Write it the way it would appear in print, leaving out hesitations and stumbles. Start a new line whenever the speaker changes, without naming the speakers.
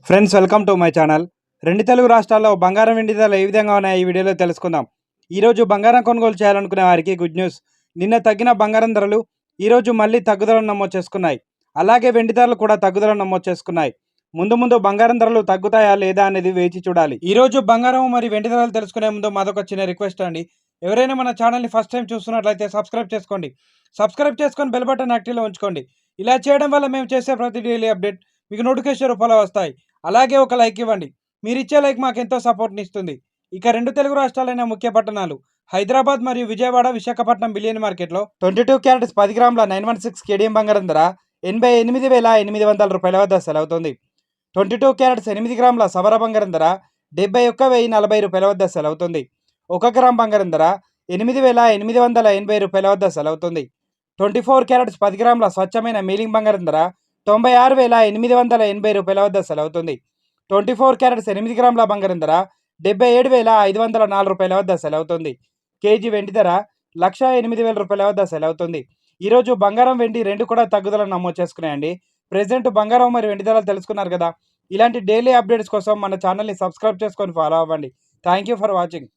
Friends, welcome to my channel. రెండు తెలుగు రాష్ట్రాల్లో బంగారం వెండి ధరలు ఏ విధంగా ఉన్నాయో ఈ వీడియోలో తెలుసుకుందాం. ఈరోజు బంగారం కొనుగోలు చేయాలనుకునే వారికి గుడ్ న్యూస్. నిన్న తగ్గిన బంగారం ధరలు ఈరోజు మళ్ళీ తగ్గుదలను నమోదు చేసుకున్నాయి. అలాగే వెండి ధరలు కూడా తగ్గుదలను నమోదు చేసుకున్నాయి. ముందు బంగారం ధరలు తగ్గుతాయా లేదా అనేది వేచి చూడాలి. ఈరోజు బంగారం మరియు వెండి ధరలు తెలుసుకునే ముందు మాదొక చిన్న రిక్వెస్ట్ అండి. ఎవరైనా మన ఛానల్ని ఫస్ట్ టైం చూస్తున్నట్లయితే సబ్స్క్రైబ్ చేసుకొని బెల్ బటన్ యాక్టివ్లో ఉంచుకోండి. ఇలా చేయడం వల్ల మేము చేసే ప్రతి డైలీ అప్డేట్ మీకు నోటిఫికేషన్ రూపంలో వస్తాయి. అలాగే ఒక లైక్ ఇవ్వండి. మీరు ఇచ్చే లైక్ మాకు ఎంతో సపోర్ట్ని ఇస్తుంది. ఇక రెండు తెలుగు రాష్ట్రాలైన ముఖ్య పట్టణాలు హైదరాబాద్ మరియు విజయవాడ, విశాఖపట్నం బిలియన్ మార్కెట్లో 22 క్యారెట్స్ 10 గ్రాముల 916 కేడియం బంగారం ధర 88,800 రూపాయల వద్ద సెలవుతుంది. 22 క్యారెట్స్ 8 గ్రాముల సవర బంగారం ధర 71,040 రూపాయల వద్ద సెలవుతుంది. 1 గ్రామ్ బంగారం ధర 8,880 రూపాయల వద్ద సెలవుతుంది. 24 క్యారెట్స్ 10 గ్రాముల స్వచ్ఛమైన మీలింగ్ బంగారం ధర 96,880 రూపాయల వద్ద సెలవుతుంది. 24 క్యారెట్స్ 8 గ్రాముల బంగారం ధర 77,504 రూపాయల వద్ద సెలవుతుంది. కేజీ వెండి ధర 1,08,000 రూపాయల వద్ద సెలవుతుంది. ఈరోజు బంగారం వెండి రెండు కూడా తగ్గుదలను నమోదు చేసుకున్నాయండి. ప్రెసెంట్ బంగారం మరియు వెండి ధరలు తెలుసుకున్నారు కదా. ఇలాంటి డైలీ అప్డేట్స్ కోసం మన ఛానల్ని సబ్స్క్రైబ్ చేసుకొని ఫాలో అవ్వండి. Thank you for watching.